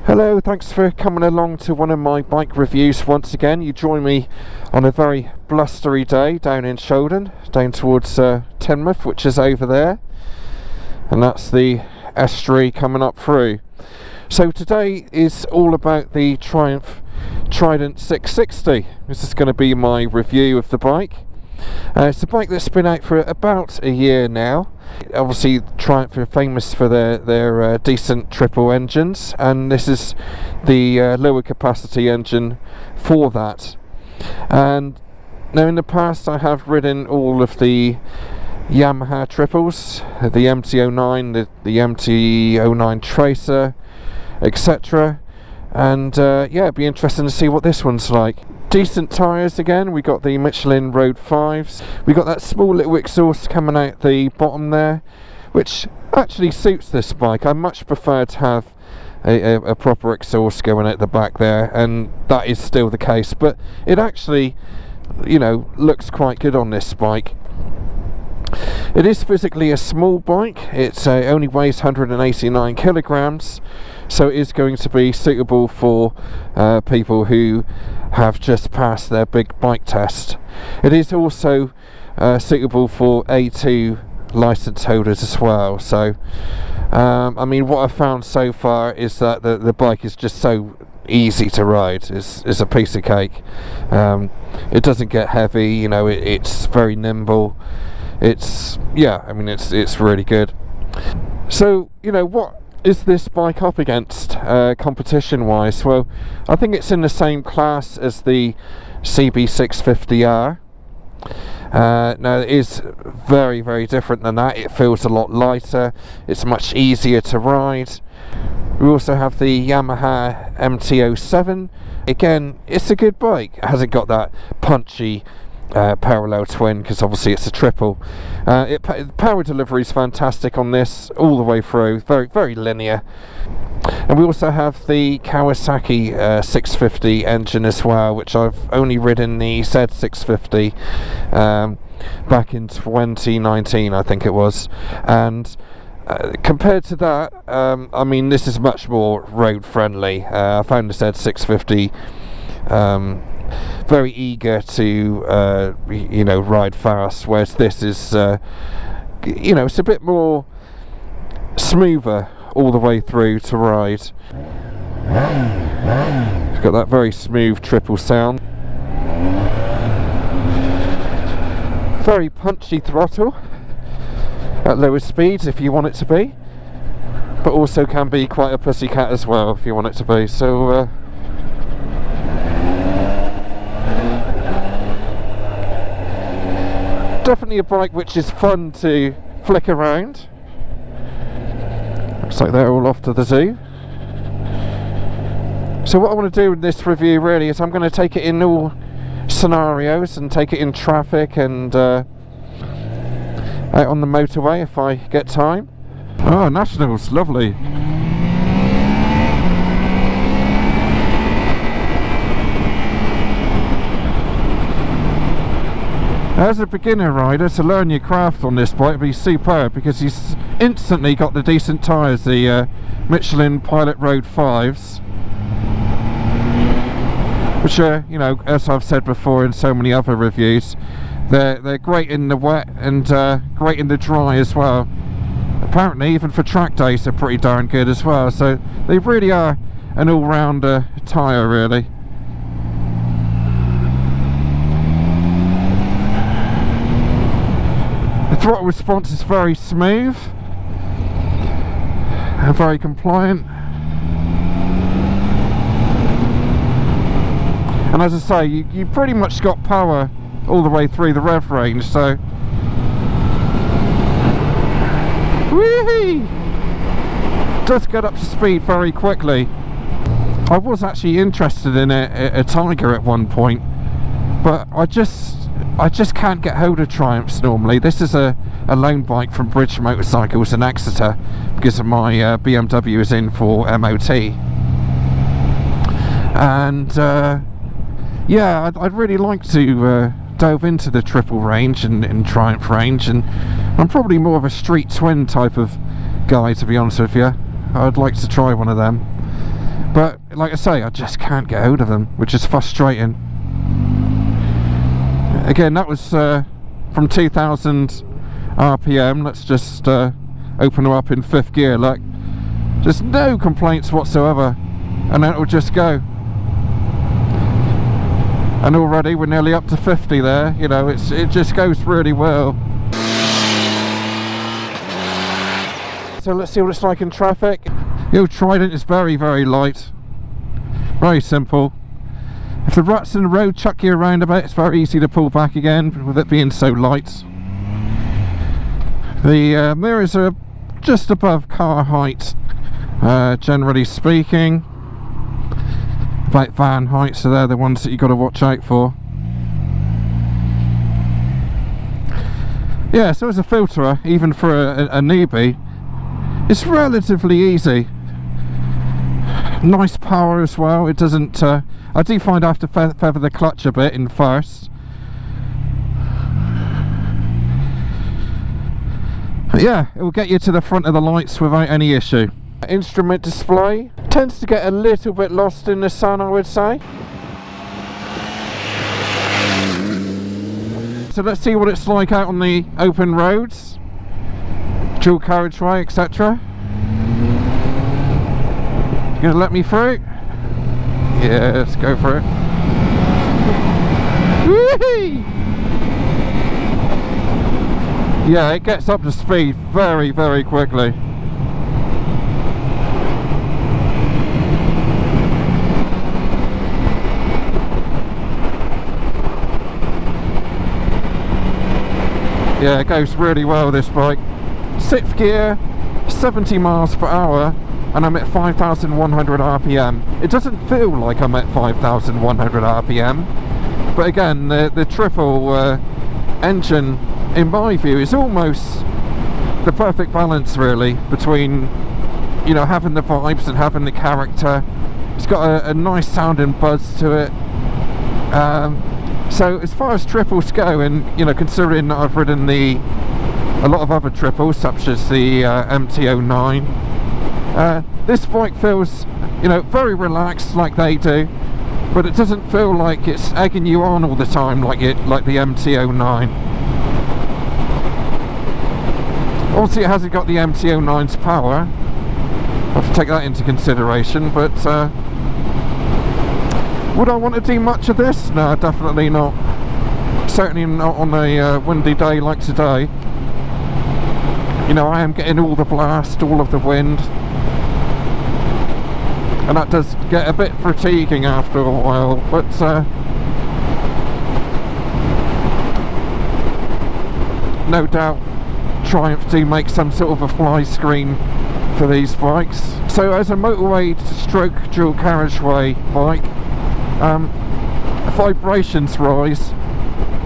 Hello, thanks for coming along to one of my bike reviews once again. You join me on a very blustery day down in Showa, down towards Teignmouth, which is over there, and that's the estuary coming up through. So today is all about the Trident 660. This is going to be my review of the bike. It's a bike that's been out for about a year now. Obviously Triumph are famous for their decent triple engines, and this is the lower capacity engine for that. And now in the past I have ridden all of the Yamaha triples, the MT-09, the MT-09 Tracer, etc. And yeah, it'd be interesting to see what this one's like. Decent tyres again. We got the Michelin Road 5s. We got that small little exhaust coming out the bottom there, which actually suits this bike. I much prefer to have a proper exhaust going out the back there, and that is still the case. But it actually, you know, looks quite good on this bike. It is physically a small bike. It only weighs 189 kilograms, so it is going to be suitable for people who have just passed their big bike test. It is also suitable for A2 license holders as well. So I mean, what I've found so far is that the bike is just so easy to ride. It's a piece of cake. It doesn't get heavy, you know, it's very nimble. It's, yeah, I mean, it's really good. So, you know, what is this bike up against competition wise? Well, I think it's in the same class as the CB650R. Now it is very, very different than that. It feels a lot lighter, it's much easier to ride. We also have the Yamaha MT-07. Again, it's a good bike. It hasn't got that punchy parallel twin, because obviously it's a triple. Power delivery is fantastic on this all the way through, very, very linear. And we also have the Kawasaki 650 engine as well, which I've only ridden the Z650 back in 2019, I think it was. And compared to that, I mean, this is much more road friendly. I found the Z650 very eager to you know, ride fast, whereas this is you know, it's a bit more smoother all the way through to ride. It's got that very smooth triple sound, very punchy throttle at lower speeds if you want it to be, but also can be quite a pussycat as well if you want it to be. So definitely a bike which is fun to flick around. Looks like they're all off to the zoo. So what I want to do in this review really is I'm going to take it in all scenarios and take it in traffic and out on the motorway if I get time. Oh, Nationals, lovely. As a beginner rider, to learn your craft on this bike would be superb, because he's instantly got the decent tyres, the Michelin Pilot Road 5s, which are, you know, as I've said before in so many other reviews, they're great in the wet and great in the dry as well. Apparently even for track days they're pretty darn good as well, so they really are an all-rounder tyre really. The throttle response is very smooth and very compliant. And as I say, you pretty much got power all the way through the rev range, so whee! Does get up to speed very quickly. I was actually interested in a Tiger at one point, but I just can't get hold of Triumphs normally. This is a loan bike from Bridge Motorcycles in Exeter, because my BMW is in for MOT. And yeah, I'd really like to delve into the triple range and Triumph range, and I'm probably more of a street twin type of guy, to be honest with you. I'd like to try one of them. But like I say, I just can't get hold of them, which is frustrating. Again, that was from 2000 RPM. Let's just open her up in 5th gear. Like, just no complaints whatsoever, and then it will just go. And already we're nearly up to 50 there. You know, it just goes really well. So let's see what it's like in traffic. The old Trident is very, very light. Very simple. If the ruts in the road chuck you around a bit, it's very easy to pull back again with it being so light. The mirrors are just above car height, generally speaking. About van height, so they're the ones that you've got to watch out for. Yeah, so as a filterer, even for a newbie, it's relatively easy. Nice power as well. It doesn't I do find I have to feather the clutch a bit in first. But yeah, it will get you to the front of the lights without any issue. Instrument display tends to get a little bit lost in the sun, I would say. So let's see what it's like out on the open roads, dual carriageway, etc. You gonna let me through? Yeah, let's go for it. Whee! Yeah, it gets up to speed very, very quickly. Yeah, it goes really well, this bike. 6th gear, 70 miles per hour, and I'm at 5,100 RPM. It doesn't feel like I'm at 5,100 RPM, but again, the triple engine, in my view, is almost the perfect balance, really, between, you know, having the vibes and having the character. It's got a nice sounding buzz to it. So as far as triples go, and you know, considering that I've ridden a lot of other triples such as the MT09, this bike feels, you know, very relaxed like they do, but it doesn't feel like it's egging you on all the time like the MT09. Obviously it hasn't got the MT09's power. I have to take that into consideration, but would I want to do much of this? No, definitely not. Certainly not on a windy day like today. You know, I am getting all the blast, all of the wind, and that does get a bit fatiguing after a while, but no doubt Triumph do make some sort of a fly screen for these bikes. So as a motorway stroke dual carriageway bike, vibrations rise,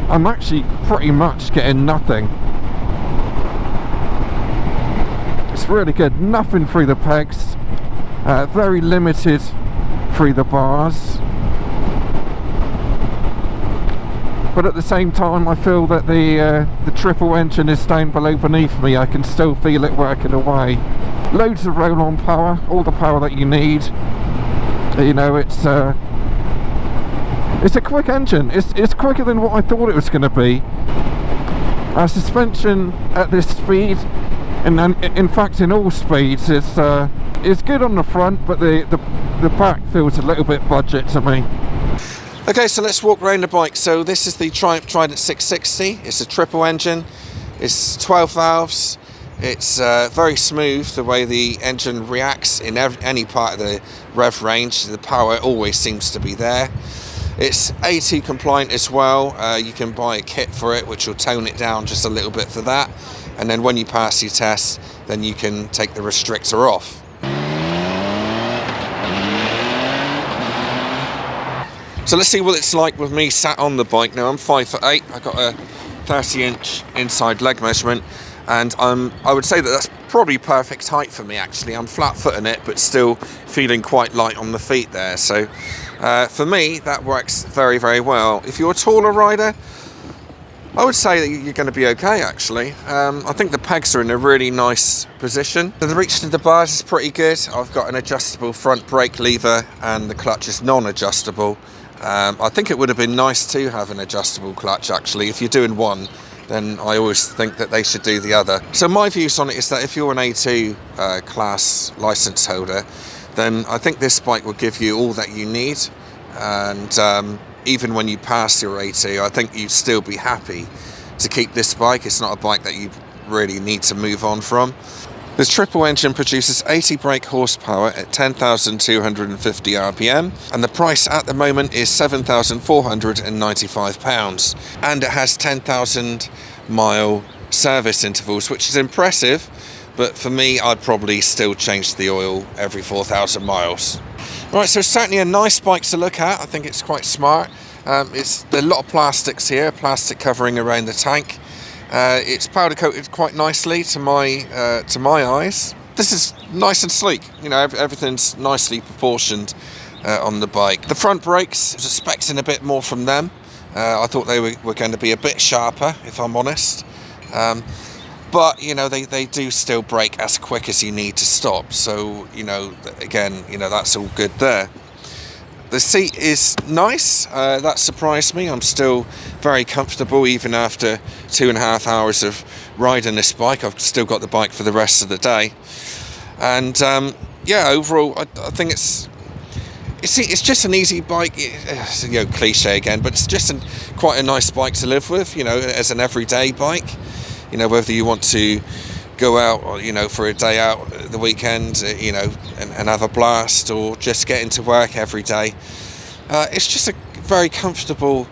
I'm actually pretty much getting nothing. It's really good, nothing through the pegs, very limited through the bars, but at the same time I feel that the triple engine is down beneath me. I can still feel it working away. Loads of roll-on power, all the power that you need. You know, it's a quick engine. It's quicker than what I thought it was going to be. Suspension at this speed, and in fact in all speeds, is good on the front, but the back feels a little bit budget to me. Okay, so let's walk around the bike. So this is the Triumph Trident 660. It's a triple engine. It's 12 valves. It's very smooth, the way the engine reacts in any part of the rev range. The power always seems to be there. It's AT compliant as well. You can buy a kit for it which will tone it down just a little bit for that, and then when you pass your test, then you can take the restrictor off. So let's see what it's like with me sat on the bike. Now I'm 5'8", I've got a 30-inch inside leg measurement, and I would say that that's probably perfect height for me actually. I'm flat-footing it, but still feeling quite light on the feet there. So for me, that works very, very well. If you're a taller rider, I would say that you're going to be okay, actually. I think the pegs are in a really nice position. The reach to the bars is pretty good. I've got an adjustable front brake lever and the clutch is non-adjustable. I think it would have been nice to have an adjustable clutch, actually. If you're doing one, then I always think that they should do the other. So my views on it is that if you're an A2 class license holder, then I think this bike will give you all that you need. And even when you pass your A2, I think you'd still be happy to keep this bike. It's not a bike that you really need to move on from. This triple engine produces 80 brake horsepower at 10,250 RPM, and the price at the moment is £7,495, and it has 10,000 mile service intervals, which is impressive, but for me I'd probably still change the oil every 4,000 miles. Right, so it's certainly a nice bike to look at. I think it's quite smart. There's a lot of plastics here, plastic covering around the tank. It's powder coated quite nicely to my eyes. This is nice and sleek. You know, everything's nicely proportioned on the bike. The front brakes, I was expecting a bit more from them. I thought they were going to be a bit sharper, if I'm honest. But, you know, they do still brake as quick as you need to stop. So, you know, again, you know, that's all good there. The seat is nice. That surprised me. I'm still very comfortable even after 2.5 hours of riding this bike. I've still got the bike for the rest of the day. And, yeah, overall, I think it's just an easy bike. It's, you know, cliche again, but it's just quite a nice bike to live with, you know, as an everyday bike. You know, whether you want to go out, or, you know, for a day out at the weekend, you know, and have a blast, or just get into work every day. It's just a very comfortable,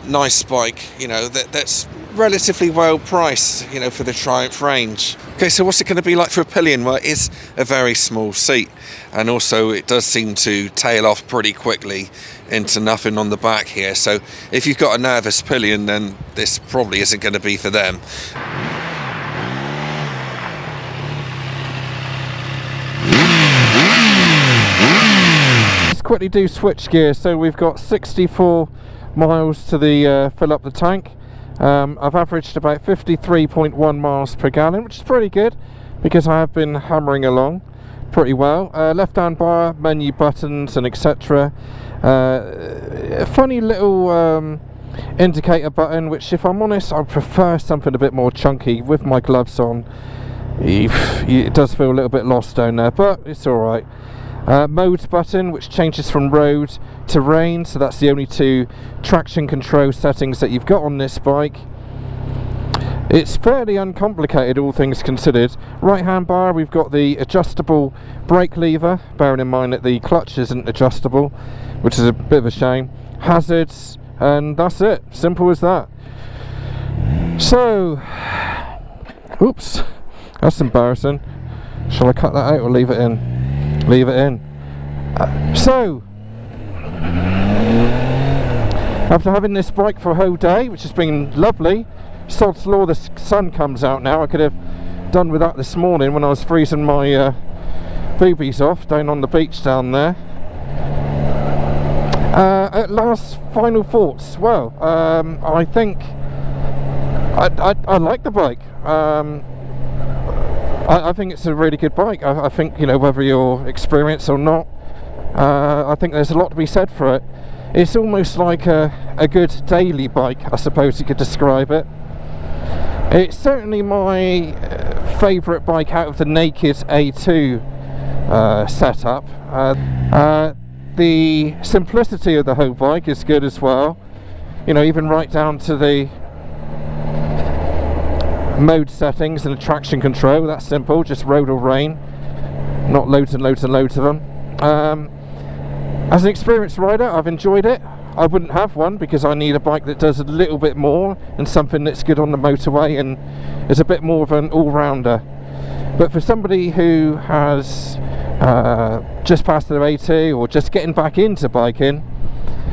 nice bike, you know, that's relatively well priced, you know, for the Triumph range. Okay, so what's it going to be like for a pillion? Well, it is a very small seat, and also it does seem to tail off pretty quickly into nothing on the back here. So if you've got a nervous pillion, then this probably isn't going to be for them. Let's quickly do switchgear. So we've got 64 miles to the fill up the tank. I've averaged about 53.1 miles per gallon, which is pretty good because I have been hammering along pretty well. Left hand bar, menu buttons and etc. A funny little indicator button, which if I'm honest I prefer something a bit more chunky. With my gloves on it does feel a little bit lost down there, but it's alright. Mode button, which changes from road to rain, so that's the only two traction control settings that you've got on this bike. It's fairly uncomplicated, all things considered. Right hand bar, we've got the adjustable brake lever, bearing in mind that the clutch isn't adjustable, which is a bit of a shame. Hazards, and that's it, simple as that. So, oops, that's embarrassing. Shall I cut that out or leave it in? Leave it in. So, after having this bike for a whole day, which has been lovely, sod's law, the sun comes out now. I could have done with that this morning when I was freezing my boobies off down on the beach down there. At last, final thoughts. Well, I think I like the bike. I think it's a really good bike. I think, you know, whether you're experienced or not, I think there's a lot to be said for it. It's almost like a good daily bike, I suppose you could describe it. It's certainly my favourite bike out of the naked A2 setup. The simplicity of the whole bike is good as well. You know, even right down to the mode settings and the traction control, that's simple, just road or rain, not loads and loads and loads of them. As an experienced rider, I've enjoyed it. I wouldn't have one because I need a bike that does a little bit more and something that's good on the motorway and is a bit more of an all-rounder. But for somebody who has just passed their A2 or just getting back into biking,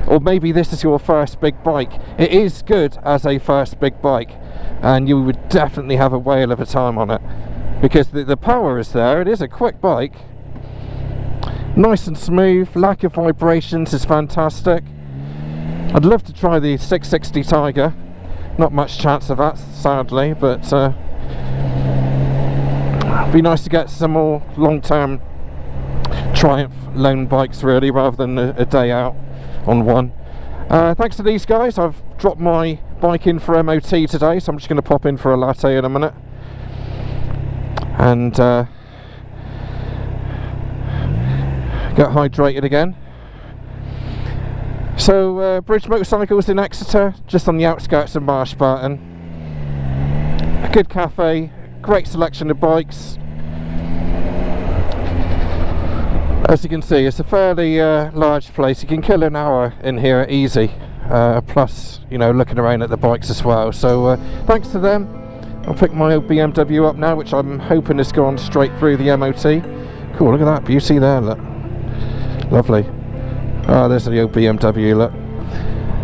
or maybe this is your first big bike, it is good as a first big bike, and you would definitely have a whale of a time on it because the power is there. It is a quick bike, nice and smooth, lack of vibrations is fantastic. I'd love to try the 660 Tiger, not much chance of that, sadly, but it'd be nice to get some more long-term Triumph loan bikes really, rather than a day out on one. Thanks to these guys, I've dropped my bike in for MOT today, so I'm just going to pop in for a latte in a minute and get hydrated again. So Bridge Motorcycles in Exeter, just on the outskirts of Marshbarton. A good cafe, great selection of bikes. As you can see, it's a fairly large place. You can kill an hour in here easy, plus, you know, looking around at the bikes as well. So thanks to them, I'll pick my old BMW up now, which I'm hoping has gone straight through the MOT. Cool, look at that beauty there, look. Lovely. Ah, there's the old BMW, look.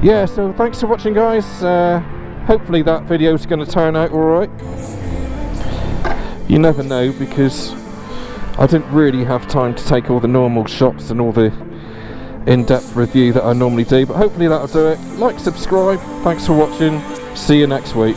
Yeah, so thanks for watching, guys. Hopefully that video's going to turn out alright. You never know, because I didn't really have time to take all the normal shots and all the in-depth review that I normally do, but hopefully that'll do it. Like, subscribe, thanks for watching, see you next week.